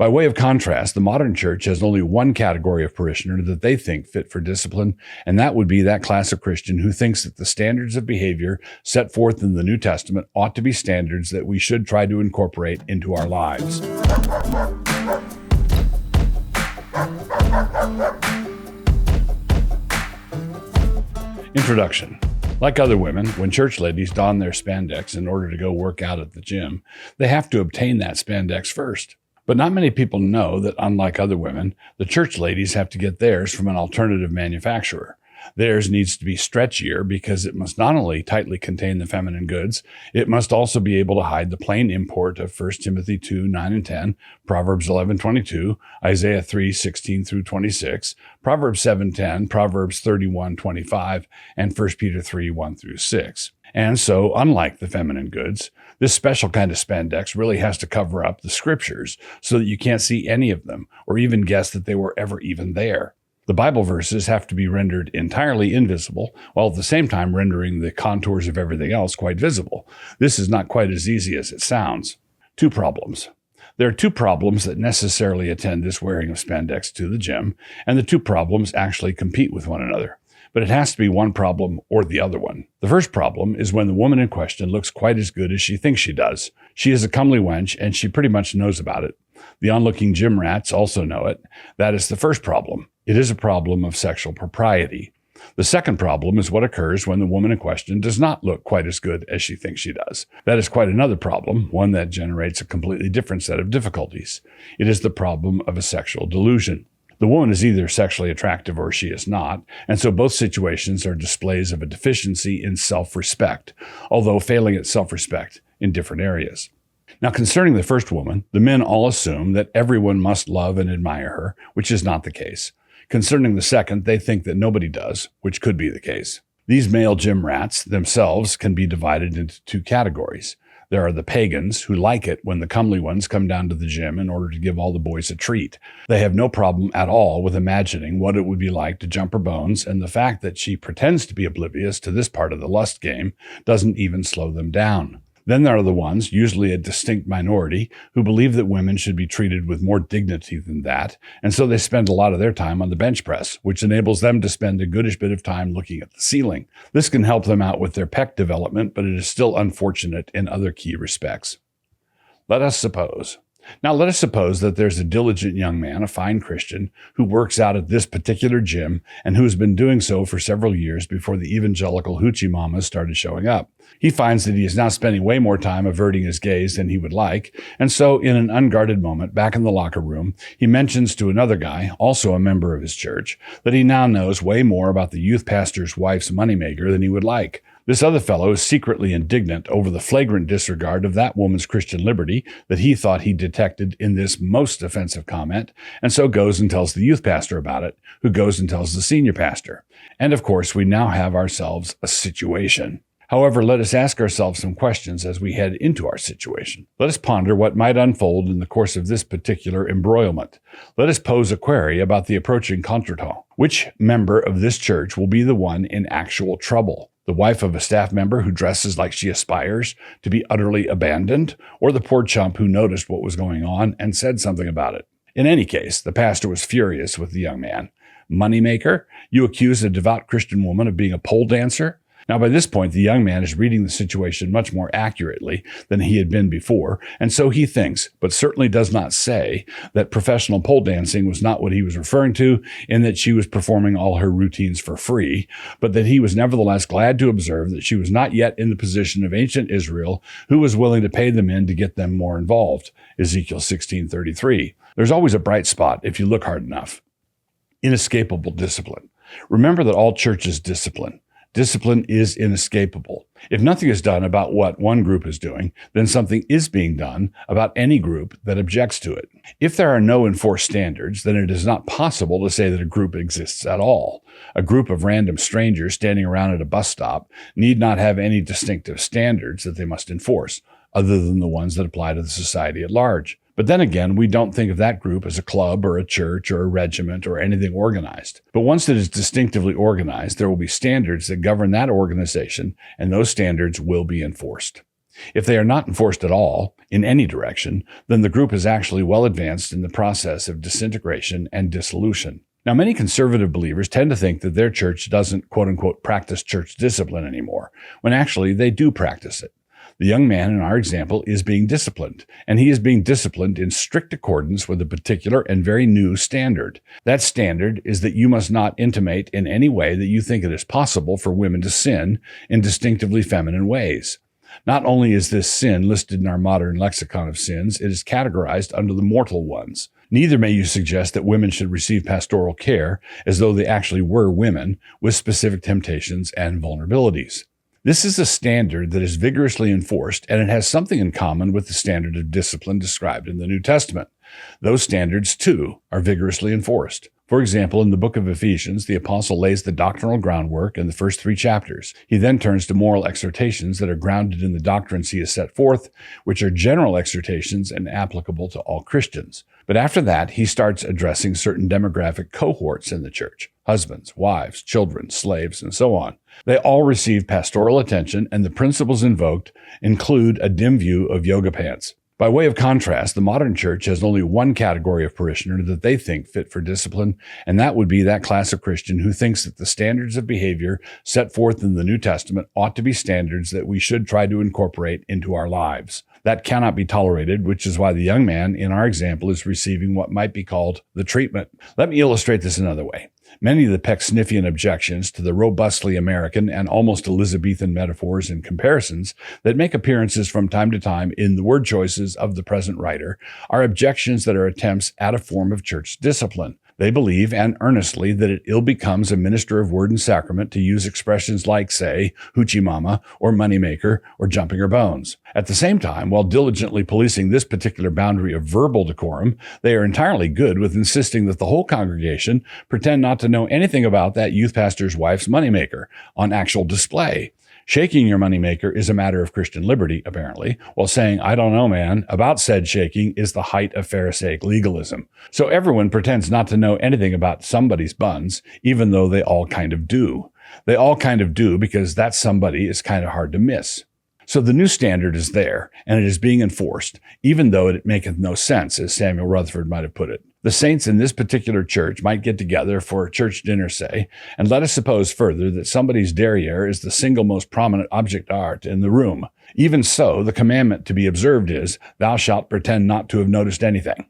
By way of contrast, the modern church has only one category of parishioner that they think fit for discipline, and that would be that class of Christian who thinks that the standards of behavior set forth in the New Testament ought to be standards that we should try to incorporate into our lives. Introduction. Like other women, when church ladies don their spandex in order to go work out at the gym, they have to obtain that spandex first. But not many people know that, unlike other women, the church ladies have to get theirs from an alternative manufacturer. Theirs needs to be stretchier because it must not only tightly contain the feminine goods, it must also be able to hide the plain import of 1 Timothy 2, 9 and 10, Proverbs 11, 22, Isaiah 3, 16 through 26, Proverbs 7, 10, Proverbs 31, 25, and 1 Peter 3, 1 through 6. And so, unlike the feminine goods, this special kind of spandex really has to cover up the scriptures so that you can't see any of them or even guess that they were ever even there. The Bible verses have to be rendered entirely invisible, while at the same time rendering the contours of everything else quite visible. This is not quite as easy as it sounds. Two problems. There are two problems that necessarily attend this wearing of spandex to the gym, and the two problems actually compete with one another. But it has to be one problem or the other one. The first problem is when the woman in question looks quite as good as she thinks she does. She is a comely wench, and she pretty much knows about it. The onlooking gym rats also know it. That is the first problem. It is a problem of sexual propriety. The second problem is what occurs when the woman in question does not look quite as good as she thinks she does. That is quite another problem, one that generates a completely different set of difficulties. It is the problem of a sexual delusion. The woman is either sexually attractive or she is not, and so both situations are displays of a deficiency in self-respect, although failing at self-respect in different areas. Now, concerning the first woman, the men all assume that everyone must love and admire her, which is not the case. Concerning the second, they think that nobody does, which could be the case. These male gym rats themselves can be divided into two categories. There are the pagans who like it when the comely ones come down to the gym in order to give all the boys a treat. They have no problem at all with imagining what it would be like to jump her bones, and the fact that she pretends to be oblivious to this part of the lust game doesn't even slow them down. Then there are the ones, usually a distinct minority, who believe that women should be treated with more dignity than that, and so they spend a lot of their time on the bench press, which enables them to spend a goodish bit of time looking at the ceiling. This can help them out with their pec development, but it is still unfortunate in other key respects. Let us suppose that there's a diligent young man, a fine Christian, who works out at this particular gym and who has been doing so for several years before the evangelical hoochie mamas started showing up. He finds that he is now spending way more time averting his gaze than he would like, and so in an unguarded moment back in the locker room, he mentions to another guy, also a member of his church, that he now knows way more about the youth pastor's wife's moneymaker than he would like. This other fellow is secretly indignant over the flagrant disregard of that woman's Christian liberty that he thought he detected in this most offensive comment, and so goes and tells the youth pastor about it, who goes and tells the senior pastor. And of course, we now have ourselves a situation. However, let us ask ourselves some questions as we head into our situation. Let us ponder what might unfold in the course of this particular embroilment. Let us pose a query about the approaching contretemps. Which member of this church will be the one in actual trouble? The wife of a staff member who dresses like she aspires to be utterly abandoned, or the poor chump who noticed what was going on and said something about it? In any case, the pastor was furious with the young man. Moneymaker? You accuse a devout Christian woman of being a pole dancer? Now, by this point, the young man is reading the situation much more accurately than he had been before, and so he thinks, but certainly does not say, that professional pole dancing was not what he was referring to, in that she was performing all her routines for free, but that he was nevertheless glad to observe that she was not yet in the position of ancient Israel, who was willing to pay the men to get them more involved. Ezekiel 16:33. There's always a bright spot if you look hard enough. Inescapable discipline. Remember that all churches discipline. Discipline is inescapable. If nothing is done about what one group is doing, then something is being done about any group that objects to it. If there are no enforced standards, then it is not possible to say that a group exists at all. A group of random strangers standing around at a bus stop need not have any distinctive standards that they must enforce, other than the ones that apply to the society at large. But then again, we don't think of that group as a club or a church or a regiment or anything organized. But once it is distinctively organized, there will be standards that govern that organization, and those standards will be enforced. If they are not enforced at all, in any direction, then the group is actually well advanced in the process of disintegration and dissolution. Now, many conservative believers tend to think that their church doesn't, quote-unquote, practice church discipline anymore, when actually they do practice it. The young man in our example is being disciplined, and he is being disciplined in strict accordance with a particular and very new standard. That standard is that you must not intimate in any way that you think it is possible for women to sin in distinctively feminine ways. Not only is this sin listed in our modern lexicon of sins, it is categorized under the mortal ones. Neither may you suggest that women should receive pastoral care as though they actually were women with specific temptations and vulnerabilities. This is a standard that is vigorously enforced, and it has something in common with the standard of discipline described in the New Testament. Those standards, too, are vigorously enforced. For example, in the book of Ephesians, the apostle lays the doctrinal groundwork in the first 3 chapters. He then turns to moral exhortations that are grounded in the doctrines he has set forth, which are general exhortations and applicable to all Christians. But after that, he starts addressing certain demographic cohorts in the church: husbands, wives, children, slaves, and so on. They all receive pastoral attention, and the principles invoked include a dim view of yoga pants. By way of contrast, the modern church has only one category of parishioner that they think fit for discipline, and that would be that class of Christian who thinks that the standards of behavior set forth in the New Testament ought to be standards that we should try to incorporate into our lives. That cannot be tolerated, which is why the young man in our example is receiving what might be called the treatment. Let me illustrate this another way. Many of the Pecksniffian objections to the robustly American and almost Elizabethan metaphors and comparisons that make appearances from time to time in the word choices of the present writer are objections that are attempts at a form of church discipline. They believe, and earnestly, that it ill becomes a minister of word and sacrament to use expressions like, say, hoochie mama, or moneymaker, or jumping her bones. At the same time, while diligently policing this particular boundary of verbal decorum, they are entirely good with insisting that the whole congregation pretend not to know anything about that youth pastor's wife's moneymaker on actual display. Shaking your moneymaker is a matter of Christian liberty, apparently, while saying, "I don't know, man," about said shaking is the height of Pharisaic legalism. So everyone pretends not to know anything about somebody's buns, even though they all kind of do. They all kind of do because that somebody is kind of hard to miss. So the new standard is there, and it is being enforced, even though it maketh no sense, as Samuel Rutherford might have put it. The saints in this particular church might get together for a church dinner, say, and let us suppose further that somebody's derriere is the single most prominent object d'art in the room. Even so, the commandment to be observed is, "Thou shalt pretend not to have noticed anything."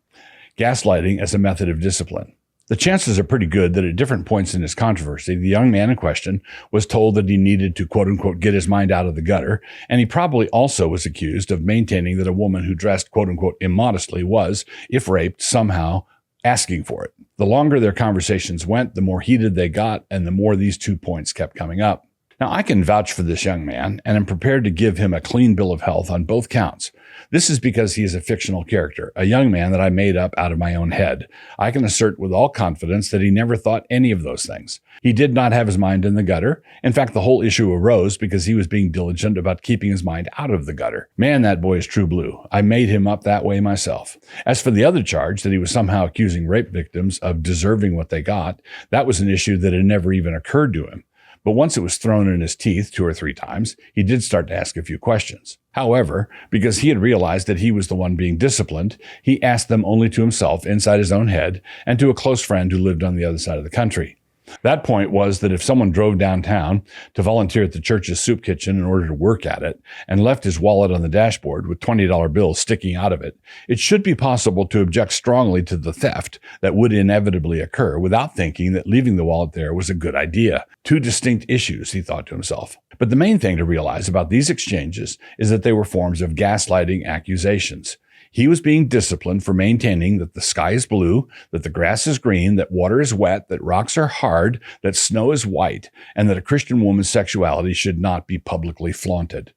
Gaslighting as a method of discipline. The chances are pretty good that at different points in his controversy, the young man in question was told that he needed to, quote-unquote, get his mind out of the gutter, and he probably also was accused of maintaining that a woman who dressed, quote-unquote, immodestly was, if raped, somehow asking for it. The longer their conversations went, the more heated they got, and the more these 2 points kept coming up. Now, I can vouch for this young man, and am prepared to give him a clean bill of health on both counts. This is because he is a fictional character, a young man that I made up out of my own head. I can assert with all confidence that he never thought any of those things. He did not have his mind in the gutter. In fact, the whole issue arose because he was being diligent about keeping his mind out of the gutter. Man, that boy is true blue. I made him up that way myself. As for the other charge, that he was somehow accusing rape victims of deserving what they got, that was an issue that had never even occurred to him. But once it was thrown in his teeth 2 or 3 times, he did start to ask a few questions. However, because he had realized that he was the one being disciplined, he asked them only to himself inside his own head and to a close friend who lived on the other side of the country. That point was that if someone drove downtown to volunteer at the church's soup kitchen in order to work at it and left his wallet on the dashboard with $20 bills sticking out of it, it should be possible to object strongly to the theft that would inevitably occur without thinking that leaving the wallet there was a good idea. 2 distinct issues, he thought to himself. But the main thing to realize about these exchanges is that they were forms of gaslighting accusations. He was being disciplined for maintaining that the sky is blue, that the grass is green, that water is wet, that rocks are hard, that snow is white, and that a Christian woman's sexuality should not be publicly flaunted.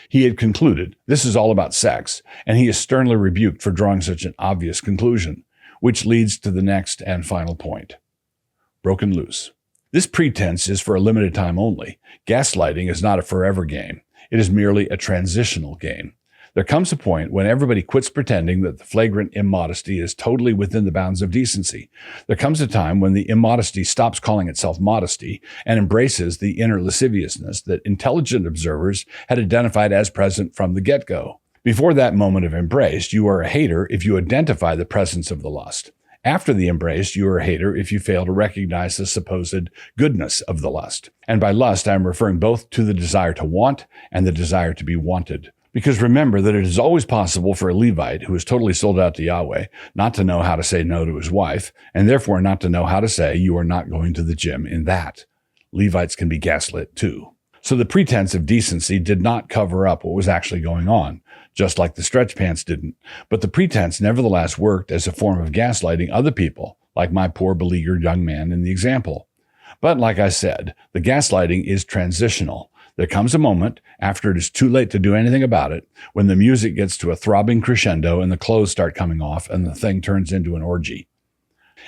He had concluded this is all about sex, and he is sternly rebuked for drawing such an obvious conclusion, which leads to the next and final point. Broken loose. This pretense is for a limited time only. Gaslighting is not a forever game. It is merely a transitional game. There comes a point when everybody quits pretending that the flagrant immodesty is totally within the bounds of decency. There comes a time when the immodesty stops calling itself modesty and embraces the inner lasciviousness that intelligent observers had identified as present from the get-go. Before that moment of embrace, you are a hater if you identify the presence of the lust. After the embrace, you are a hater if you fail to recognize the supposed goodness of the lust. And by lust, I am referring both to the desire to want and the desire to be wanted. Because remember that it is always possible for a Levite who is totally sold out to Yahweh not to know how to say no to his wife, and therefore not to know how to say you are not going to the gym in that. Levites can be gaslit too. So the pretense of decency did not cover up what was actually going on, just like the stretch pants didn't. But the pretense nevertheless worked as a form of gaslighting other people, like my poor beleaguered young man in the example. But like I said, the gaslighting is transitional. There comes a moment, after it is too late to do anything about it, when the music gets to a throbbing crescendo and the clothes start coming off and the thing turns into an orgy.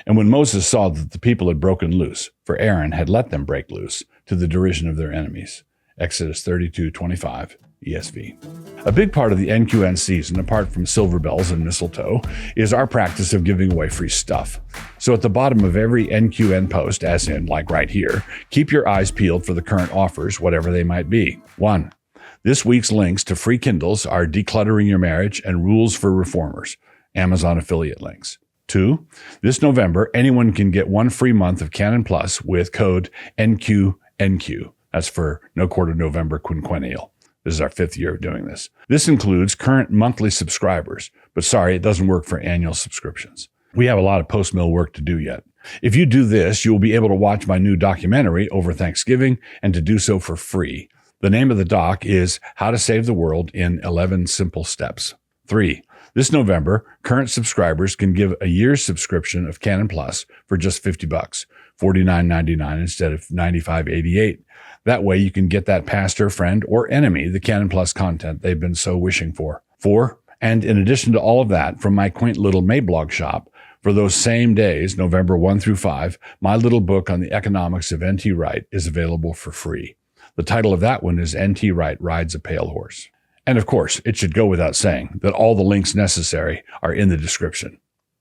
And when Moses saw that the people had broken loose, for Aaron had let them break loose, to the derision of their enemies. Exodus 32:25, ESV. A big part of the NQN season, apart from silver bells and mistletoe, is our practice of giving away free stuff. So at the bottom of every NQN post, as in, like right here, keep your eyes peeled for the current offers, whatever they might be. 1. This week's links to free Kindles are Decluttering Your Marriage and Rules for Reformers, Amazon affiliate links. 2. This November, anyone can get 1 free month of Canon Plus with code NQNQ. That's for No Quarter November Quinquennial. This is our 5th year of doing this. This includes current monthly subscribers, but sorry, it doesn't work for annual subscriptions. We have a lot of post-mill work to do yet. If you do this, you will be able to watch my new documentary over Thanksgiving and to do so for free. The name of the doc is How to Save the World in 11 Simple Steps. 3. This November, current subscribers can give a year's subscription of Canon Plus for just $50, $49.99 instead of $95.88. That way you can get that pastor, friend, or enemy the Canon Plus content they've been so wishing for. 4. And in addition to all of that, from my quaint little Mablog shop, for those same days, November 1 through 5, my little book on the economics of N.T. Wright is available for free. The title of that one is N.T. Wright Rides a Pale Horse. And of course, it should go without saying that all the links necessary are in the description.